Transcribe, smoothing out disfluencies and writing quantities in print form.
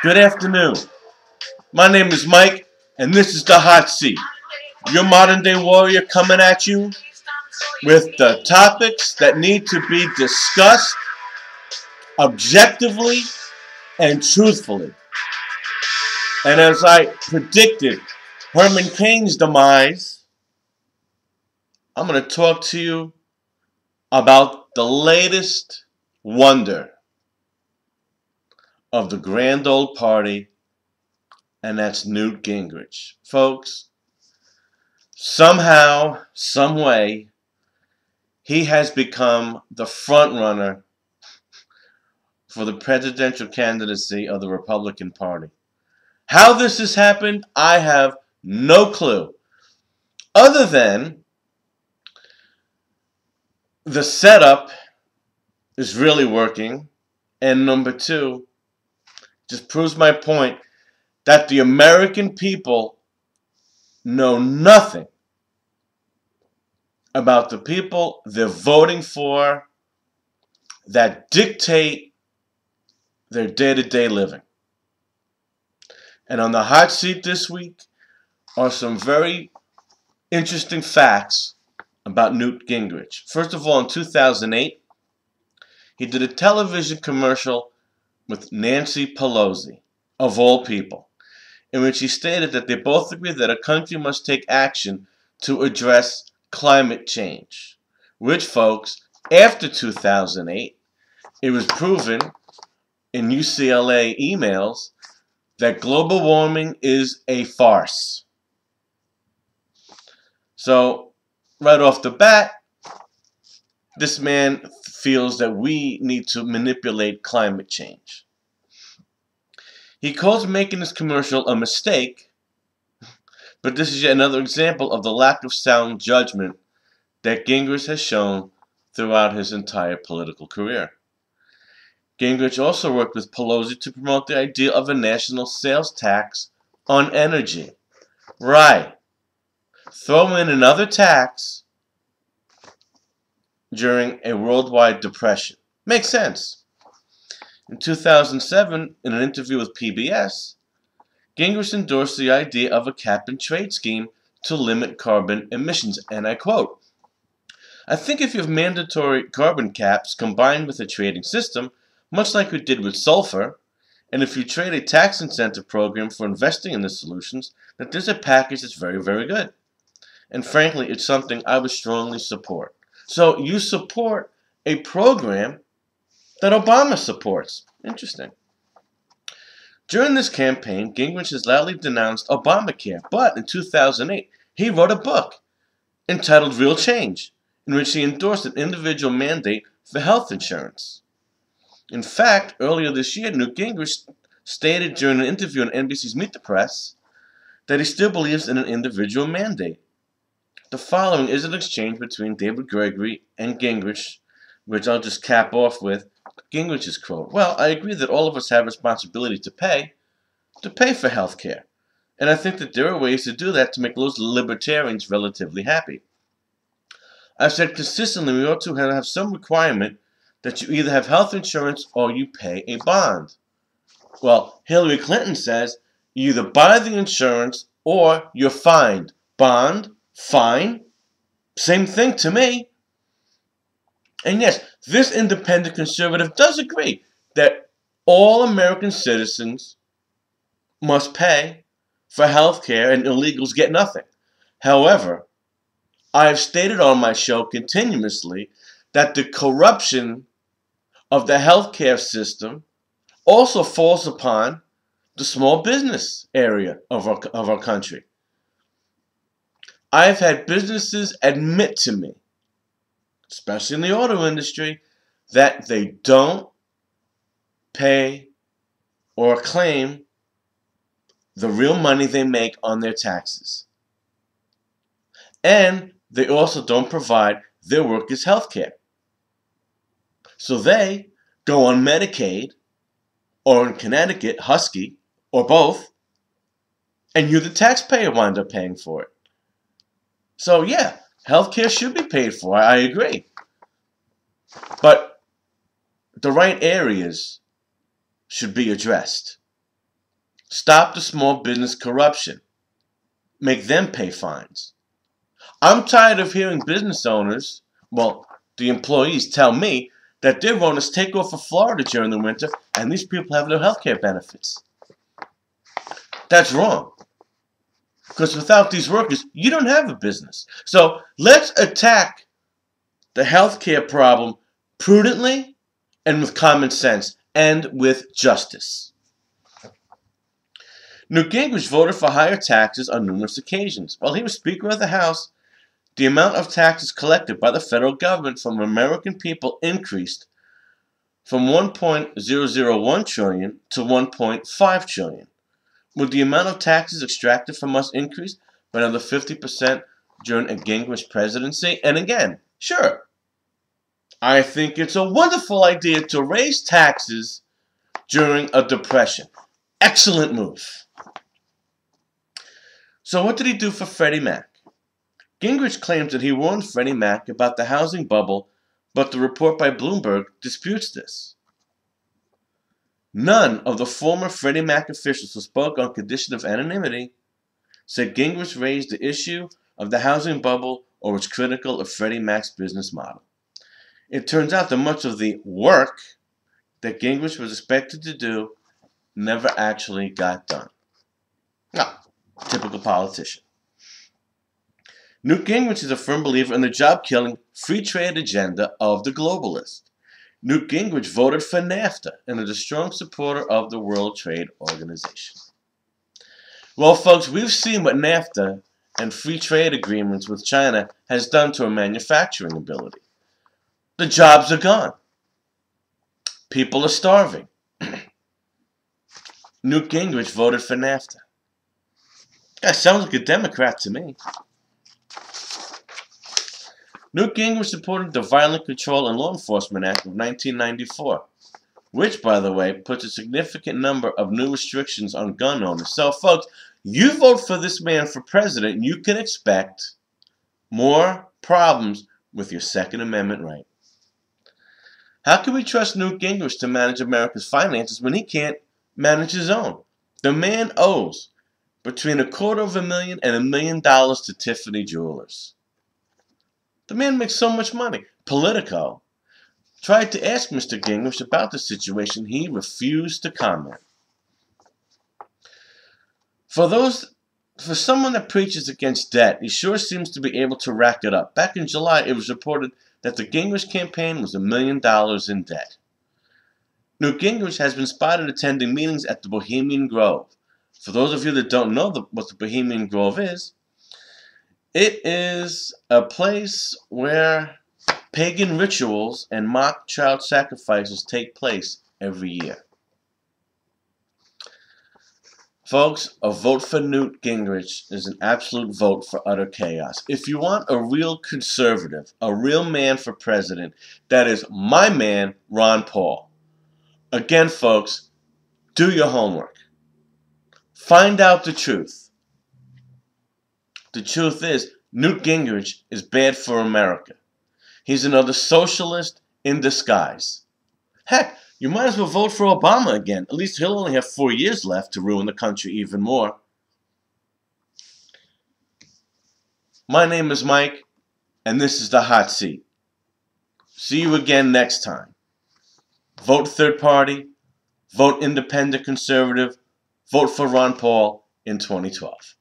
Good afternoon. My name is Mike, and this is the Hot Seat. Your modern day warrior coming at you with the topics that need to be discussed objectively and truthfully. And as I predicted Herman Cain's demise, I'm going to talk to you about the latest wonder of the grand old party, and that's Newt Gingrich. Folks, somehow, some way, he has become the front runner for the presidential candidacy of the Republican Party. How this has happened, I have no clue. Other than the setup is really working, and number two, just proves my point that the American people know nothing about the people they're voting for that dictate their day-to-day living. And on the hot seat this week are some very interesting facts about Newt Gingrich. First of all, in 2008, he did a television commercial with Nancy Pelosi, of all people, in which he stated that they both agree that a country must take action to address climate change. Which, folks, after 2008, it was proven in UCLA emails that global warming is a farce. So, right off the bat, this man feels that we need to manipulate climate change. He calls making this commercial a mistake, but this is yet another example of the lack of sound judgment that Gingrich has shown throughout his entire political career. Gingrich also worked with Pelosi to promote the idea of a national sales tax on energy. Right. Throw in another tax during a worldwide depression. Makes sense. In 2007, in an interview with PBS, Gingrich endorsed the idea of a cap-and-trade scheme to limit carbon emissions, and I quote, "I think if you have mandatory carbon caps combined with a trading system, much like we did with sulfur, and if you trade a tax incentive program for investing in the solutions, that there's a package that's very, very good. And frankly, it's something I would strongly support." So you support a program that Obama supports. Interesting. During this campaign, Gingrich has loudly denounced Obamacare, but in 2008, he wrote a book entitled Real Change, in which he endorsed an individual mandate for health insurance. In fact, earlier this year, Newt Gingrich stated during an interview on NBC's Meet the Press that he still believes in an individual mandate. The following is an exchange between David Gregory and Gingrich, which I'll just cap off with Gingrich's quote. "Well, I agree that all of us have responsibility to pay for health care. And I think that there are ways to do that to make those libertarians relatively happy. I've said consistently we ought to have some requirement that you either have health insurance or you pay a bond." Well, Hillary Clinton says you either buy the insurance or you're fined. Bond, fine, same thing to me. And yes, this independent conservative does agree that all American citizens must pay for health care and illegals get nothing. However, I have stated on my show continuously that the corruption of the healthcare system also falls upon the small business area of our country. I've had businesses admit to me, especially in the auto industry, that they don't pay or claim the real money they make on their taxes. And they also don't provide their workers health care. So they go on Medicaid, or in Connecticut, Husky, or both, and you, the taxpayer, wind up paying for it. So yeah, healthcare should be paid for, I agree. But the right areas should be addressed. Stop the small business corruption. Make them pay fines. I'm tired of hearing business owners, well, the employees, tell me that their owners take off for Florida during the winter and these people have no health care benefits. That's wrong. Because without these workers, you don't have a business. So let's attack the healthcare problem prudently and with common sense and with justice. Newt Gingrich voted for higher taxes on numerous occasions. While he was Speaker of the House, the amount of taxes collected by the federal government from American people increased from $1.001 trillion to $1.5 trillion. Would the amount of taxes extracted from us increase by another 50% during a Gingrich presidency? And again, sure, I think it's a wonderful idea to raise taxes during a depression. Excellent move. So what did he do for Freddie Mac? Gingrich claims that he warned Freddie Mac about the housing bubble, but the report by Bloomberg disputes this. None of the former Freddie Mac officials who spoke on condition of anonymity said Gingrich raised the issue of the housing bubble or was critical of Freddie Mac's business model. It turns out that much of the work that Gingrich was expected to do never actually got done. No, typical politician. Newt Gingrich is a firm believer in the job-killing free trade agenda of the globalists. Newt Gingrich voted for NAFTA and is a strong supporter of the World Trade Organization. Well, folks, we've seen what NAFTA and free trade agreements with China has done to our manufacturing ability. The jobs are gone. People are starving. Newt Gingrich voted for NAFTA. That sounds like a Democrat to me. Newt Gingrich supported the Violent Control and Law Enforcement Act of 1994, which, by the way, puts a significant number of new restrictions on gun owners. So, folks, you vote for this man for president, you can expect more problems with your Second Amendment right. How can we trust Newt Gingrich to manage America's finances when he can't manage his own? The man owes between $250,000 and $1 million to Tiffany Jewelers. The man makes so much money. Politico tried to ask Mr. Gingrich about the situation. He refused to comment. For someone that preaches against debt, he sure seems to be able to rack it up. Back in July, it was reported that the Gingrich campaign was $1 million in debt. Newt Gingrich has been spotted attending meetings at the Bohemian Grove. For those of you that don't know what the Bohemian Grove is, it is a place where pagan rituals and mock child sacrifices take place every year. Folks, a vote for Newt Gingrich is an absolute vote for utter chaos. If you want a real conservative, a real man for president, that is my man, Ron Paul. Again, folks, do your homework. Find out the truth. The truth is, Newt Gingrich is bad for America. He's another socialist in disguise. Heck, you might as well vote for Obama again. At least he'll only have 4 years left to ruin the country even more. My name is Mike, and this is The Hot Seat. See you again next time. Vote third party, vote independent conservative, vote for Ron Paul in 2012.